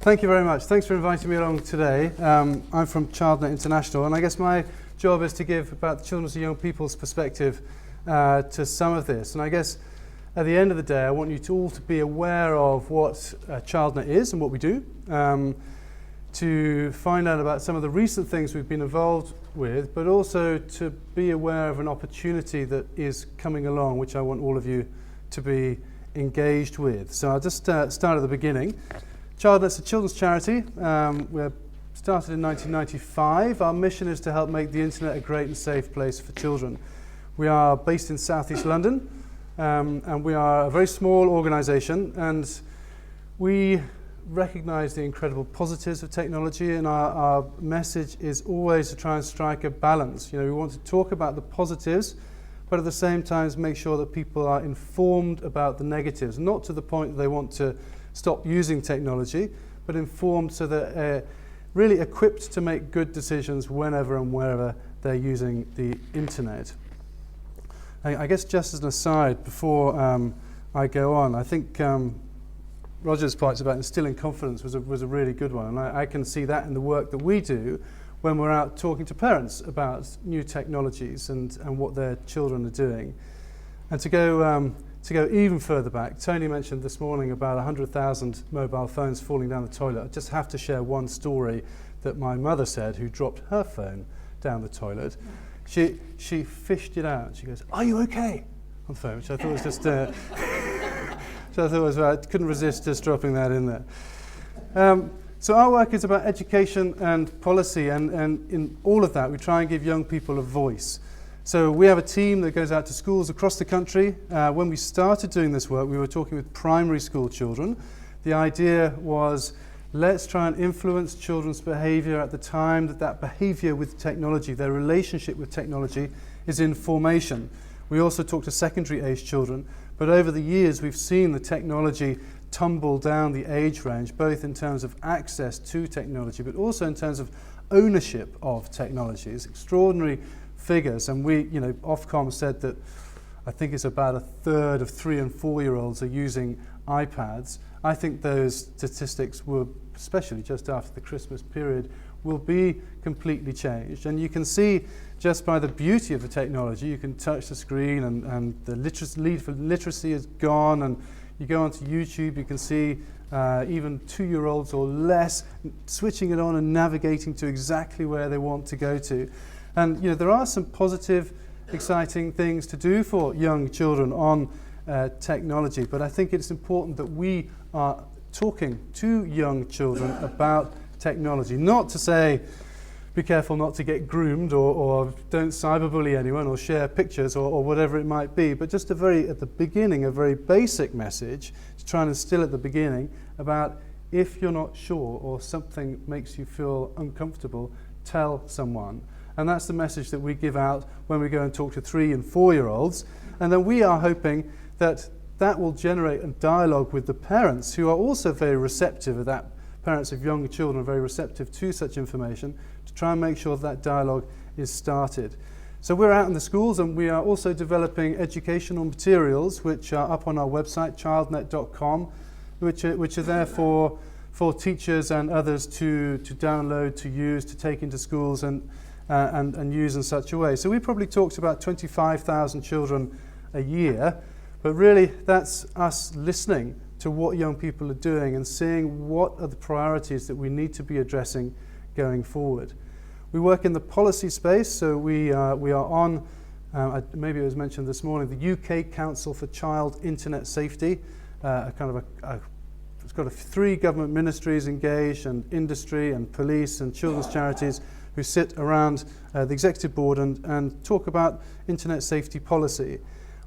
Thank you very much. Thanks for inviting me along today. I'm from Childnet International, and I guess my job is to give about the children's and young people's perspective to some of this. And I guess at the end of the day, I want you to all to be aware of what Childnet is and what we do, to find out about some of the recent things we've been involved with, but also to be aware of an opportunity that is coming along, which I want all of you to be engaged with. So I'll just start at the beginning. Childnet's a children's charity. We're started in 1995. Our mission is to help make the internet a great and safe place for children. We are based in southeast London, and we are a very small organisation, and we recognise the incredible positives of technology, and our message is always to try and strike a balance. You know, we want to talk about the positives, but at the same time make sure that people are informed about the negatives, not to the point that they want to stop using technology, but informed so that they're really equipped to make good decisions whenever and wherever they're using the internet. I guess just as an aside, before I go on, I think Roger's points about instilling confidence was a really good one, and I can see that in the work that we do when we're out talking to parents about new technologies and what their children are doing. And to go even further back, Tony mentioned this morning about 100,000 mobile phones falling down the toilet. I just have to share one story that my mother said, who dropped her phone down the toilet. She fished it out. She goes, "Are you okay?" on the phone, which I thought was just, so I thought I couldn't resist just dropping that in there. So our work is about education and policy, and in all of that we try and give young people a voice. So we have a team that goes out to schools across the country. When we started doing this work, we were talking with primary school children. The idea was, let's try and influence children's behaviour at the time that behaviour with technology, their relationship with technology, is in formation. We also talk to secondary age children, but over the years we've seen the technology tumble down the age range, both in terms of access to technology, but also in terms of ownership of technology. It's extraordinary figures, and we, you know, Ofcom said that I think it's about a third of 3- and 4-year-olds are using iPads. I think those statistics will, especially just after the Christmas period, will be completely changed. And you can see just by the beauty of the technology, you can touch the screen and the lead for literacy is gone, and you go onto YouTube, you can see even 2-year-olds or less switching it on and navigating to exactly where they want to go to. And you know, there are some positive, exciting things to do for young children on technology, but I think it's important that we are talking to young children about technology, not to say be careful not to get groomed or don't cyberbully anyone or share pictures or whatever it might be, but just at the beginning, a very basic message to try and instill at the beginning about, if you're not sure or something makes you feel uncomfortable, tell someone. And that's the message that we give out when we go and talk to 3- and 4-year-olds. And then we are hoping that that will generate a dialogue with the parents, who are also very receptive of that. Parents of younger children are very receptive to such information, to try and make sure that dialogue is started. So we're out in the schools, and we are also developing educational materials which are up on our website, childnet.com, which are there for teachers and others to download, to use, to take into schools and use in such a way. So we probably talk to about 25,000 children a year, but really that's us listening to what young people are doing and seeing what are the priorities that we need to be addressing going forward. We work in the policy space, so we are on, maybe it was mentioned this morning, the UK Council for Child Internet Safety, it's got 3 government ministries engaged, and industry and police and children's charities who sit around the executive board and talk about internet safety policy.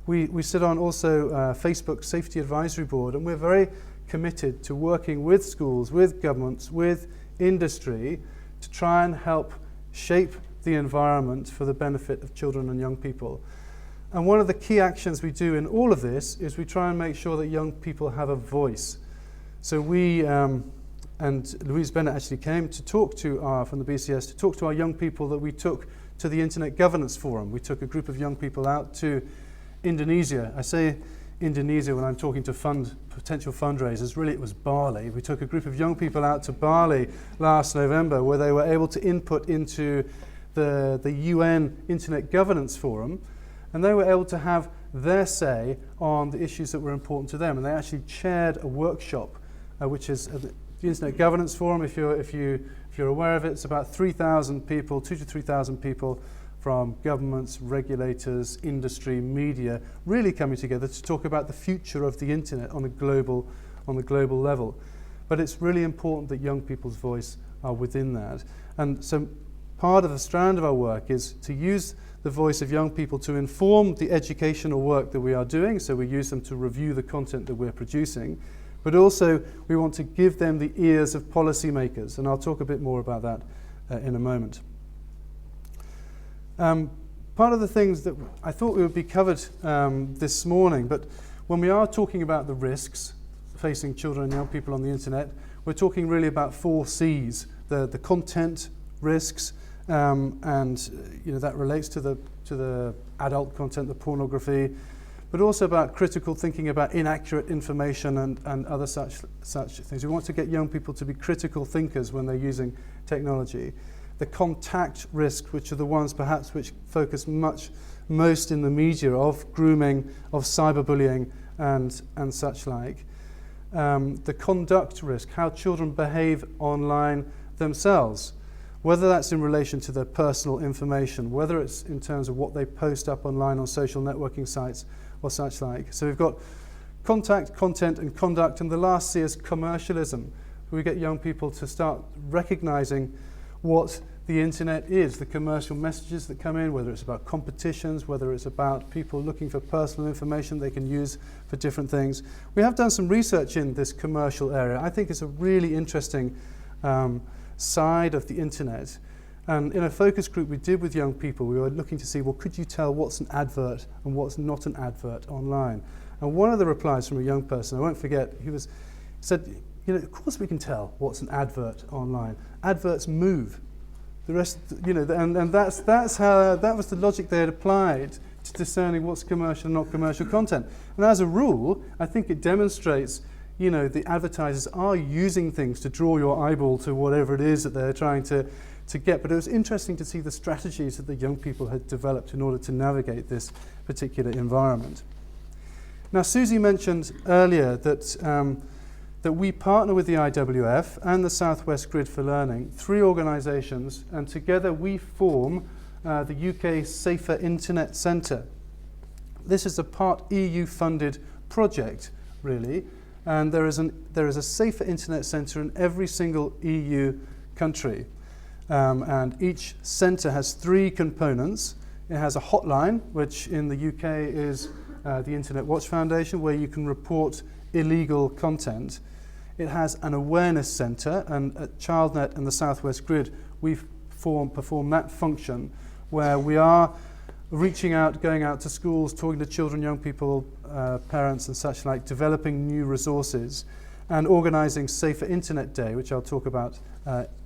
We sit on also Facebook Safety Advisory Board, and we're very committed to working with schools, with governments, with industry to try and help shape the environment for the benefit of children and young people. And one of the key actions we do in all of this is we try and make sure that young people have a voice. So we, and Louise Bennett actually came to talk to from the BCS, to talk to our young people that we took to the Internet Governance Forum. We took a group of young people out to Indonesia. I say Indonesia when I'm talking to potential fundraisers. Really, it was Bali. We took a group of young people out to Bali last November where they were able to input into the UN Internet Governance Forum, and they were able to have their say on the issues that were important to them. And they actually chaired a workshop, which is the Internet Governance Forum. If you're aware of it, it's about 3,000 people, 2,000 to 3,000 people from governments, regulators, industry, media, really coming together to talk about the future of the internet on a global level. But it's really important that young people's voice are within that. And so part of the strand of our work is to use the voice of young people to inform the educational work that we are doing. So we use them to review the content that we're producing. But also we want to give them the ears of policymakers. And I'll talk a bit more about that in a moment. Part of the things that I thought would be covered this morning, but when we are talking about the risks facing children and young people on the internet, we're talking really about 4 C's, the content risks, and that relates to the adult content, the pornography, but also about critical thinking about inaccurate information and other such things. We want to get young people to be critical thinkers when they're using technology. The contact risks, which are the ones perhaps which focus most in the media, of grooming, of cyberbullying and such like. The conduct risk, how children behave online themselves, whether that's in relation to their personal information, whether it's in terms of what they post up online on social networking sites or such like. So we've got contact, content and conduct, and the last C is commercialism. We get young people to start recognizing what the internet is, the commercial messages that come in, whether it's about competitions, whether it's about people looking for personal information they can use for different things. We have done some research in this commercial area. I think it's a really interesting side of the internet. And in a focus group we did with young people, we were looking to see, well, could you tell what's an advert and what's not an advert online? And one of the replies from a young person, I won't forget, he said, of course we can tell what's an advert online. Adverts move. The rest, and that was the logic they had applied to discerning what's commercial and not commercial content. And as a rule, I think it demonstrates, the advertisers are using things to draw your eyeball to whatever it is that they're trying to get. But it was interesting to see the strategies that the young people had developed in order to navigate this particular environment. Now, Susie mentioned earlier that we partner with the IWF and the Southwest Grid for Learning, 3 organisations, and together we form the UK Safer Internet Centre. This is a part EU-funded project, really, and there is a Safer Internet Centre in every single EU country. And each centre has 3 components. It has a hotline, which in the UK is the Internet Watch Foundation, where you can report illegal content. It has an awareness centre, and at Childnet and the Southwest Grid, we perform that function where we are reaching out, going out to schools, talking to children, young people, parents and such like, developing new resources and organising Safer Internet Day, which I'll talk about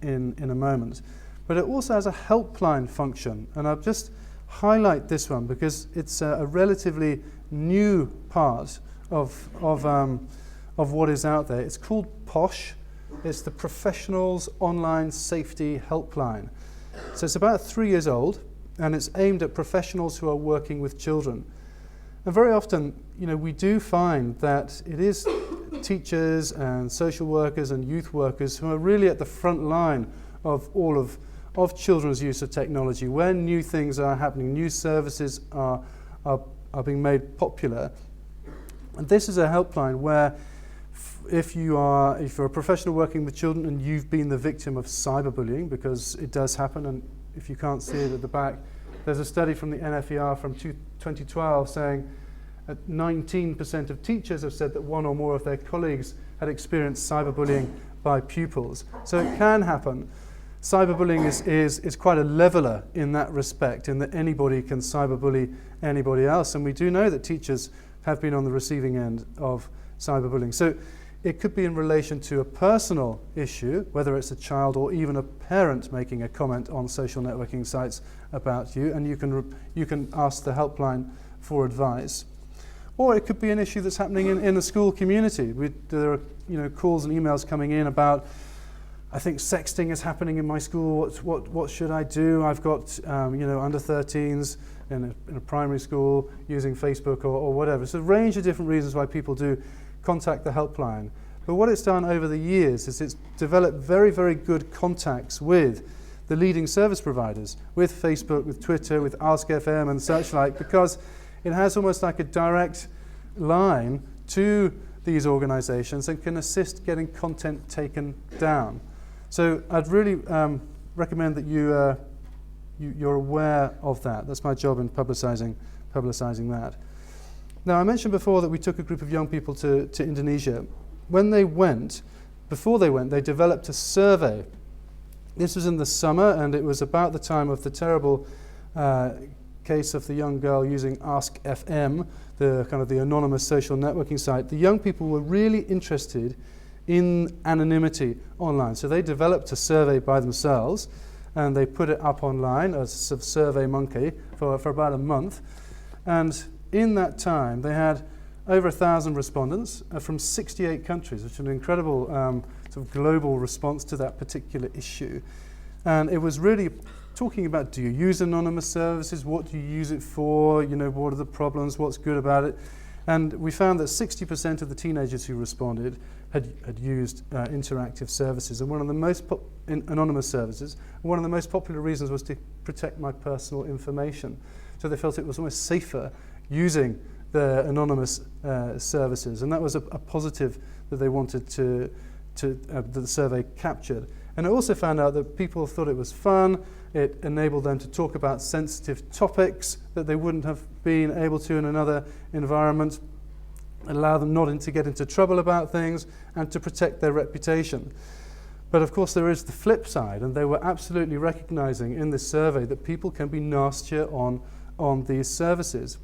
in a moment. But it also has a helpline function, and I'll just highlight this one because it's a relatively new part of what is out there. It's called POSH. It's the Professionals Online Safety Helpline. So it's about 3 years old, and it's aimed at professionals who are working with children. And very often, we do find that it is teachers and social workers and youth workers who are really at the front line of all of children's use of technology. When new things are happening, new services are being made popular. And this is a helpline where if you're a professional working with children and you've been the victim of cyberbullying, because it does happen, and if you can't see it at the back, there's a study from the NFER from 2012 saying that 19% of teachers have said that one or more of their colleagues had experienced cyberbullying by pupils. So it can happen. Cyberbullying is quite a leveler in that respect, in that anybody can cyberbully anybody else. And we do know that teachers have been on the receiving end of cyberbullying. So it could be in relation to a personal issue, whether it's a child or even a parent making a comment on social networking sites about you, and you can ask the helpline for advice. Or it could be an issue that's happening in a school community. There are calls and emails coming in about, I think sexting is happening in my school. What should I do? I've got under 13s in a primary school using Facebook or whatever. So a range of different reasons why people do contact the helpline. But what it's done over the years is it's developed very, very good contacts with the leading service providers, with Facebook, with Twitter, with Ask.fm and such like, because it has almost like a direct line to these organizations and can assist getting content taken down. So I'd really recommend that you're aware of that. That's my job in publicizing that. Now, I mentioned before that we took a group of young people to Indonesia. Before they went, they developed a survey. This was in the summer, and it was about the time of the terrible case of the young girl using Ask.fm, the anonymous social networking site. The young people were really interested in anonymity online. So they developed a survey by themselves, and they put it up online as a survey monkey for about a month. And in that time, they had over 1,000 respondents from 68 countries, which is an incredible sort of global response to that particular issue. And it was really talking about, do you use anonymous services? What do you use it for? What are the problems? What's good about it? And we found that 60% of the teenagers who responded had used interactive services. And one of the most anonymous services, one of the most popular reasons was to protect my personal information. So they felt it was almost safer using the anonymous services. And that was a positive that they wanted that the survey captured. And I also found out that people thought it was fun. It enabled them to talk about sensitive topics that they wouldn't have been able to in another environment, allow them not to get into trouble about things, and to protect their reputation. But of course there is the flip side, and they were absolutely recognizing in this survey that people can be nastier on these services.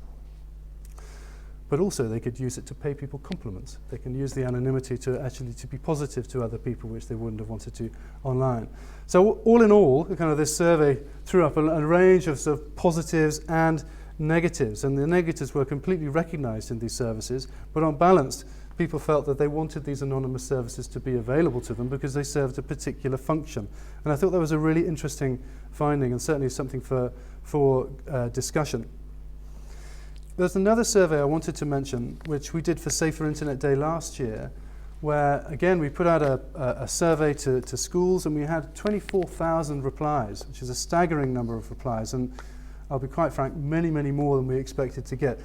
But also they could use it to pay people compliments. They can use the anonymity to be positive to other people, which they wouldn't have wanted to online. So all in all, this survey threw up a range of sort of positives and negatives, and the negatives were completely recognized in these services, but on balance, people felt that they wanted these anonymous services to be available to them because they served a particular function. And I thought that was a really interesting finding, and certainly something for discussion. There's another survey I wanted to mention, which we did for Safer Internet Day last year, where, again, we put out a survey to schools, and we had 24,000 replies, which is a staggering number of replies, and I'll be quite frank, many, many more than we expected to get.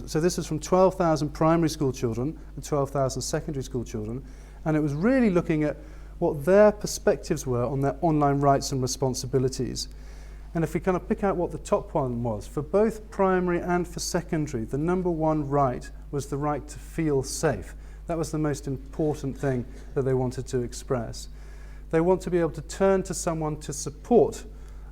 So this was from 12,000 primary school children and 12,000 secondary school children, and it was really looking at what their perspectives were on their online rights and responsibilities. And if we pick out what the top one was, for both primary and for secondary, the number one right was the right to feel safe. That was the most important thing that they wanted to express. They want to be able to turn to someone to support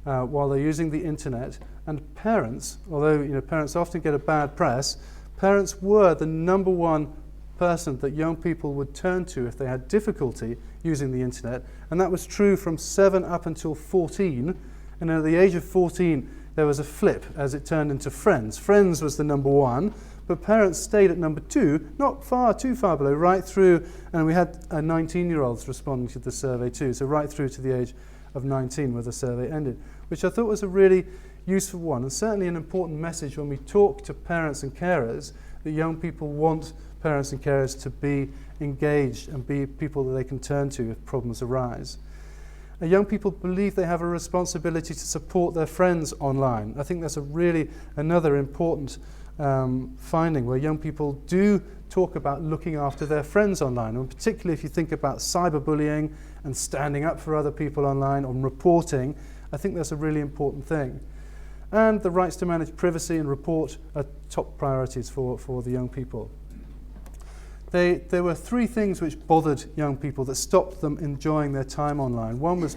while they're using the internet. And parents, although parents often get a bad press, parents were the number one person that young people would turn to if they had difficulty using the internet. And that was true from 7 up until 14. And at the age of 14, there was a flip as it turned into Friends. Friends was the number one, but parents stayed at number 2, not too far below, right through, and we had 19-year-olds responding to the survey too, so right through to the age of 19 where the survey ended, which I thought was a really useful one, and certainly an important message when we talk to parents and carers, that young people want parents and carers to be engaged and be people that they can turn to if problems arise. Young people believe they have a responsibility to support their friends online. I think that's another important finding, where young people do talk about looking after their friends online, and particularly if you think about cyberbullying and standing up for other people online, on reporting, I think that's a really important thing. And the rights to manage privacy and report are top priorities for the young people. There were 3 things which bothered young people that stopped them enjoying their time online. One was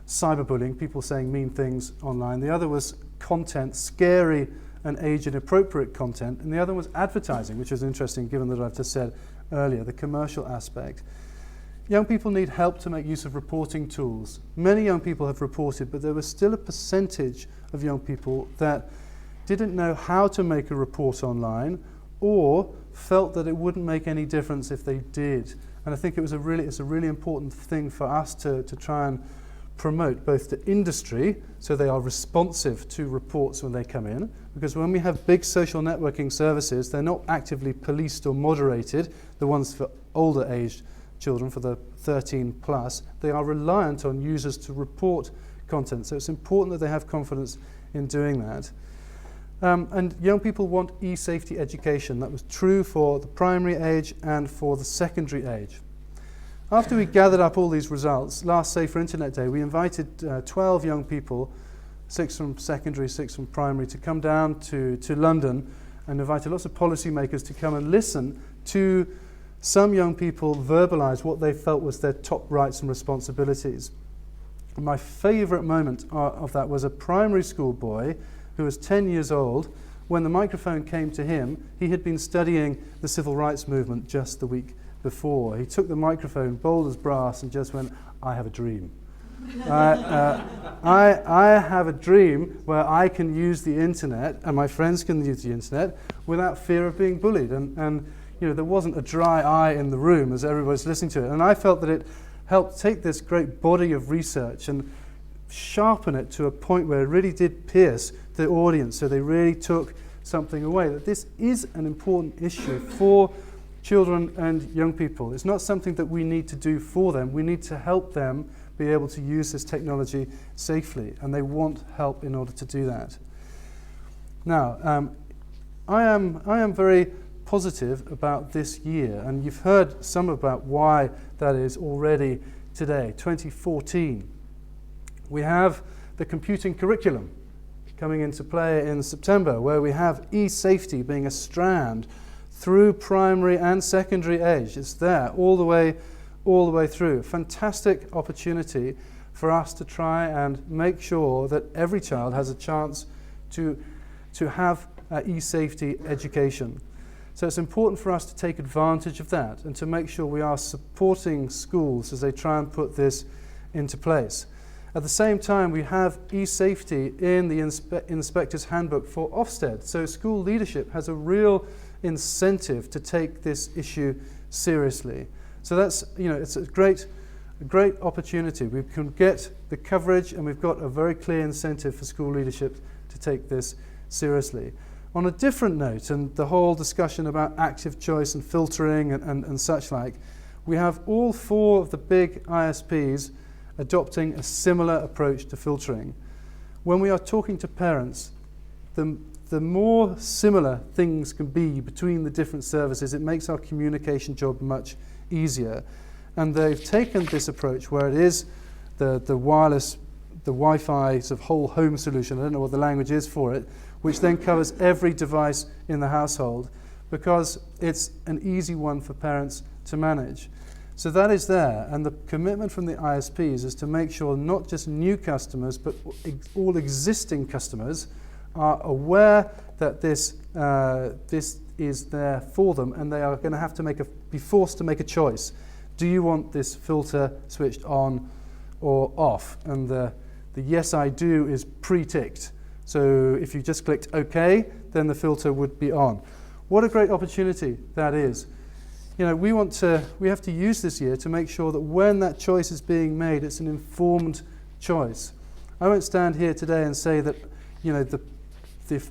cyberbullying, people saying mean things online. The other was content, scary and age-inappropriate content. And the other was advertising, which is interesting given that I've just said earlier, the commercial aspect. Young people need help to make use of reporting tools. Many young people have reported, but there was still a percentage of young people that didn't know how to make a report online, or felt that it wouldn't make any difference if they did. And I think it's a really important thing for us to try and promote, both to industry, so they are responsive to reports when they come in, because when we have big social networking services, they're not actively policed or moderated, the ones for older aged children, for the 13 plus, they are reliant on users to report content. So it's important that they have confidence in doing that. And young people want e-safety education. That was true for the primary age and for the secondary age. After we gathered up all these results, last Safer Internet Day, we invited 12 young people, 6 from secondary, 6 from primary, to come down to London, and invited lots of policymakers to come and listen to some young people verbalise what they felt was their top rights and responsibilities. And my favourite moment of that was a primary school boy who was 10 years old. When the microphone came to him, he had been studying the civil rights movement just the week before. He took the microphone, bold as brass, and just went, "I have a dream. I have a dream where I can use the internet and my friends can use the internet without fear of being bullied." And you know, there wasn't a dry eye in the room as everybody's listening to it. And I felt that it helped take this great body of research and sharpen it to a point where it really did pierce the audience, so they really took something away, that this is an important issue for children and young people. It's not something that we need to do for them. We need to help them be able to use this technology safely, and they want help in order to do that. Now, I am very positive about this year, and you've heard some about why that is already today, 2014. We have the computing curriculum coming into play in September, where we have e-safety being a strand through primary and secondary age. It's there all the way through. Fantastic opportunity for us to try and make sure that every child has a chance to have e-safety education. So it's important for us to take advantage of that and to make sure we are supporting schools as they try and put this into place. At the same time, we have e-safety in the Inspector's Handbook for Ofsted. So school leadership has a real incentive to take this issue seriously. So that's, you know, it's a great opportunity. We can get the coverage, and we've got a very clear incentive for school leadership to take this seriously. On a different note, and the whole discussion about active choice and filtering and such like, we have all 4 of the big ISPs adopting a similar approach to filtering. When we are talking to parents, the more similar things can be between the different services, it makes our communication job much easier. And they've taken this approach where it is the wireless, the Wi-Fi sort of whole home solution, I don't know what the language is for it, which then covers every device in the household, because it's an easy one for parents to manage. So that is there, and the commitment from the ISPs is to make sure not just new customers, but all existing customers are aware that this is there for them, and they are going to have to be forced to make a choice. Do you want this filter switched on or off? And the yes I do is pre-ticked. So if you just clicked OK, then the filter would be on. What a great opportunity that is. You know, we have to use this year to make sure that when that choice is being made, it's an informed choice. I won't stand here today and say that, you know, the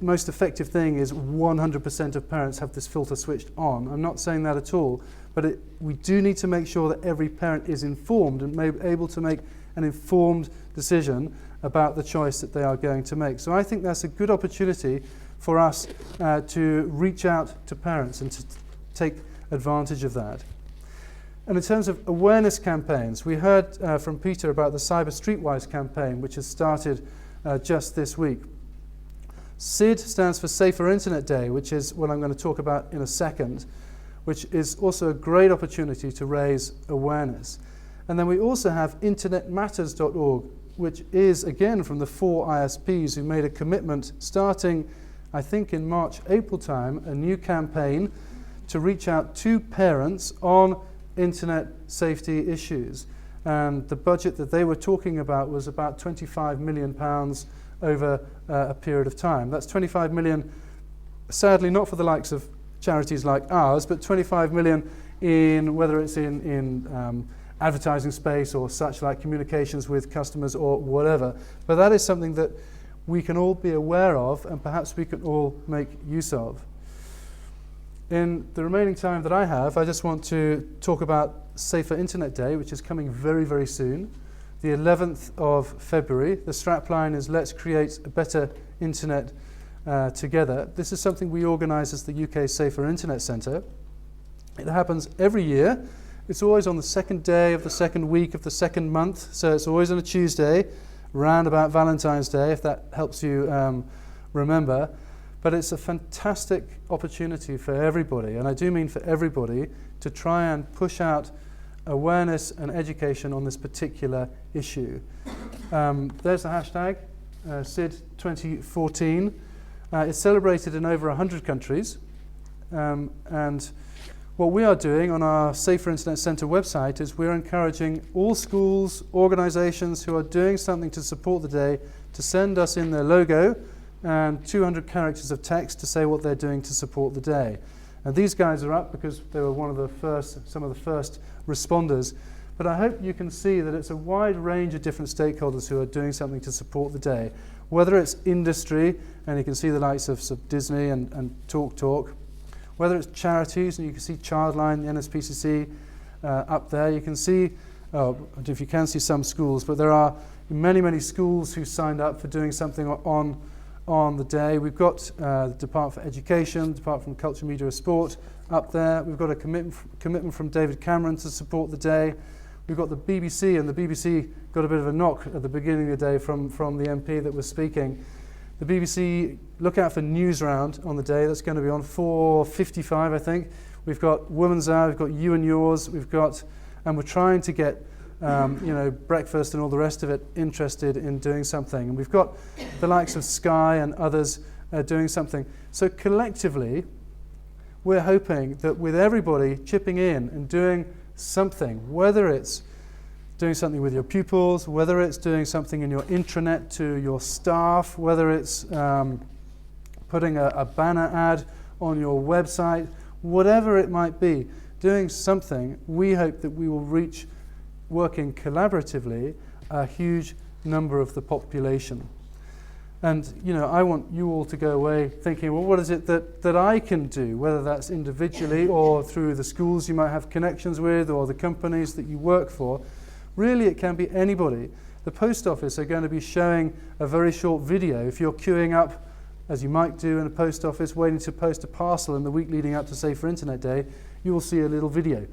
most effective thing is 100% of parents have this filter switched on. I'm not saying that at all, but we do need to make sure that every parent is informed and able to make an informed decision about the choice that they are going to make. So I think that's a good opportunity for us to reach out to parents and to take advantage of that. And in terms of awareness campaigns, we heard from Peter about the Cyber Streetwise campaign, which has started just this week. SID stands for Safer Internet Day, which is what I'm going to talk about in a second, which is also a great opportunity to raise awareness. And then we also have internetmatters.org, which is, again, from the 4 ISPs who made a commitment starting, I think, in March, April time, a new campaign to reach out to parents on internet safety issues. And the budget that they were talking about was about £25 million over a period of time. That's 25 million, sadly not for the likes of charities like ours, but 25 million in whether it's in advertising space or such, like communications with customers or whatever. But that is something that we can all be aware of and perhaps we can all make use of. In the remaining time that I have, I just want to talk about Safer Internet Day, which is coming very, very soon. The 11th of February. The strapline is Let's Create a Better Internet Together. This is something we organise as the UK Safer Internet Centre. It happens every year. It's always on the second day of the second week of the second month, so it's always on a Tuesday, round about Valentine's Day, if that helps you remember. But it's a fantastic opportunity for everybody, and I do mean for everybody, to try and push out awareness and education on this particular issue. There's the hashtag, SID 2014. It's celebrated in over 100 countries, and what we are doing on our Safer Internet Centre website is we're encouraging all schools, organisations who are doing something to support the day to send us in their logo and 200 characters of text to say what they're doing to support the day. And these guys are up because they were some of the first responders. But I hope you can see that it's a wide range of different stakeholders who are doing something to support the day. Whether it's industry, and you can see the likes of Disney and TalkTalk. Whether it's charities, and you can see Childline, the NSPCC up there. You can see, I don't know if you can see some schools, but there are many, many schools who signed up for doing something on the day. We've got the Department for Education, Department for Culture, Media and Sport up there. We've got a commitment from David Cameron to support the day. We've got the BBC, and the BBC got a bit of a knock at the beginning of the day from the MP that was speaking. The BBC, look out for News Round on the day. That's going to be on 4:55, I think. We've got Women's Hour, we've got You and Yours, and we're trying to get breakfast and all the rest of it interested in doing something. And we've got the likes of Sky and others doing something. So collectively, we're hoping that with everybody chipping in and doing something, whether it's doing something with your pupils, whether it's doing something in your intranet to your staff, whether it's putting a banner ad on your website, whatever it might be, doing something, we hope that we will reach, working collaboratively, a huge number of the population. And I want you all to go away thinking, well, what is it that I can do, whether that's individually or through the schools you might have connections with or the companies that you work for. Really, it can be anybody. The post office are going to be showing a very short video. If you're queuing up, as you might do in a post office, waiting to post a parcel in the week leading up to Safer Internet Day, you will see a little video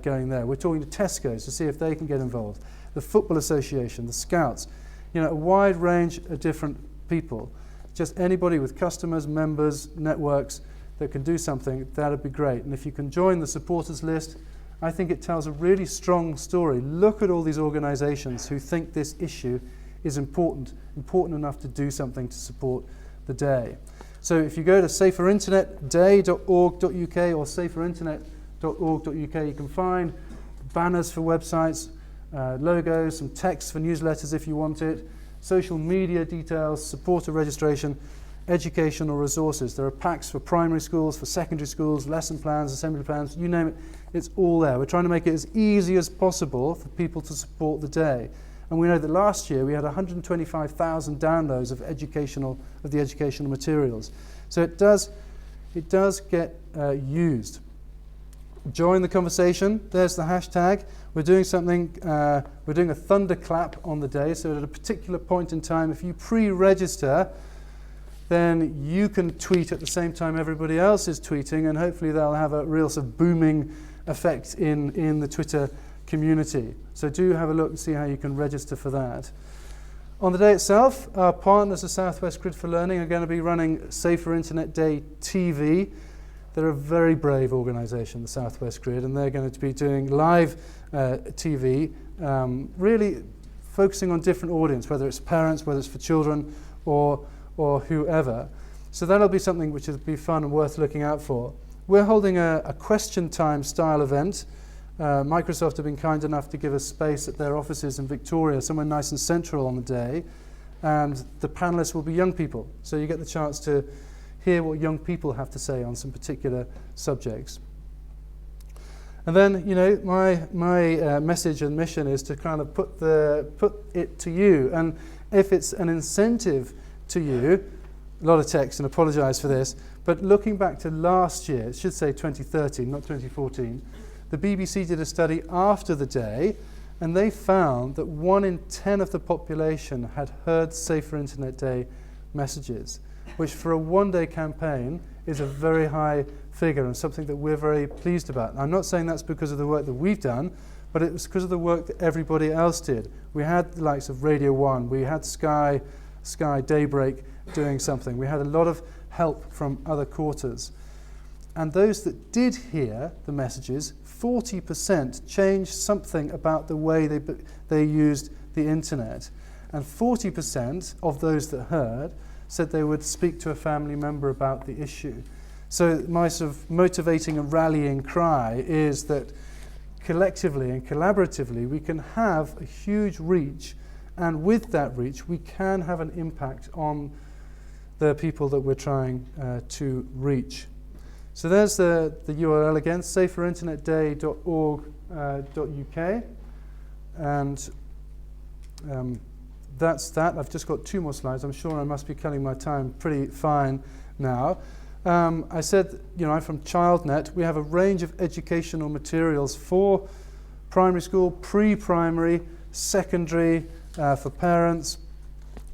going there. We're talking to Tesco's to see if they can get involved. The Football Association, the Scouts, a wide range of different people. Just anybody with customers, members, networks that can do something, that'd be great. And if you can join the supporters list, I think it tells a really strong story. Look at all these organisations who think this issue is important enough to do something to support the day. So if you go to saferinternetday.org.uk or saferinternet.org.uk, you can find banners for websites, logos, some text for newsletters if you want it, social media details, supporter registration, educational resources. There are packs for primary schools, for secondary schools, lesson plans, assembly plans, you name it, it's all there. We're trying to make it as easy as possible for people to support the day. And we know that last year we had 125,000 downloads of the educational materials. So it does get used. Join the conversation. There's the hashtag. We're doing something, we're doing a thunderclap on the day, so at a particular point in time, if you pre-register, then you can tweet at the same time everybody else is tweeting, and hopefully that'll have a real sort of booming effect in the Twitter community. So do have a look and see how you can register for that. On the day itself, our partners at South West Grid for Learning are going to be running Safer Internet Day TV. They're a very brave organisation, the South West Grid, and they're going to be doing live TV, really focusing on different audience, whether it's parents, whether it's for children, or whoever. So that'll be something which will be fun and worth looking out for. We're holding a question time style event. Microsoft have been kind enough to give us space at their offices in Victoria, somewhere nice and central on the day, and the panellists will be young people. So you get the chance to hear what young people have to say on some particular subjects. And then, you know, my message and mission is to kind of put it to you. And if it's an incentive to you, a lot of text, and apologise for this, but looking back to last year, it should say 2013, not 2014, the BBC did a study after the day, and they found that 1 in 10 of the population had heard Safer Internet Day messages, which for a one-day campaign is a very high figure and something that we're very pleased about. And I'm not saying that's because of the work that we've done, but it was because of the work that everybody else did. We had the likes of Radio 1, we had Sky Daybreak doing something. We had a lot of help from other quarters. And those that did hear the messages, 40% changed something about the way they used the internet. And 40% of those that heard said they would speak to a family member about the issue. So my sort of motivating and rallying cry is that collectively and collaboratively we can have a huge reach, and with that reach we can have an impact on the people that we're trying to reach. So there's the URL again, saferinternetday.org.uk, and that's that. I've just got 2 more slides. I'm sure I must be cutting my time pretty fine now. I said, you know, I'm from Childnet. We have a range of educational materials for primary school, pre-primary, secondary, for parents,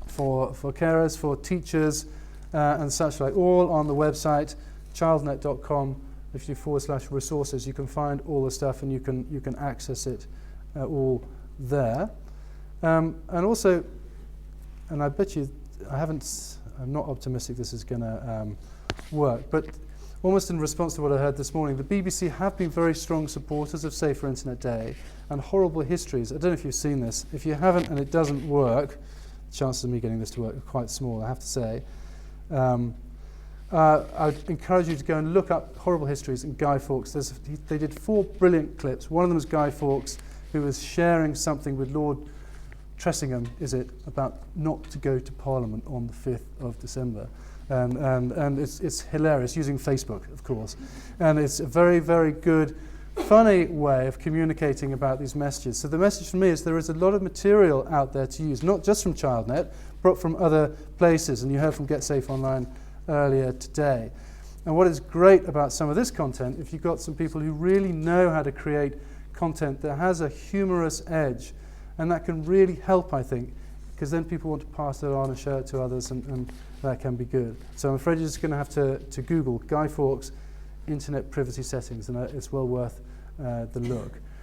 for carers, for teachers, and such like, all on the website, childnet.com. If you /resources, you can find all the stuff and you can access it all there. And also, and I bet you, I'm not optimistic this is going to work, but almost in response to what I heard this morning, the BBC have been very strong supporters of Safer Internet Day and Horrible Histories. I don't know if you've seen this. If you haven't and it doesn't work, the chances of me getting this to work are quite small, I have to say. I'd encourage you to go and look up Horrible Histories and Guy Fawkes. They did 4 brilliant clips. One of them was Guy Fawkes, who was sharing something with Lord Tressingham, about not to go to Parliament on the 5th of December. And it's hilarious, using Facebook, of course. And it's a very, very good, funny way of communicating about these messages. So the message for me is there is a lot of material out there to use, not just from Childnet, but from other places. And you heard from Get Safe Online earlier today. And what is great about some of this content, if you've got some people who really know how to create content that has a humorous edge, and that can really help, I think, because then people want to pass it on and share it to others, and that can be good. So I'm afraid you're just going to have to Google Guy Fawkes Internet Privacy Settings, and it's well worth the look.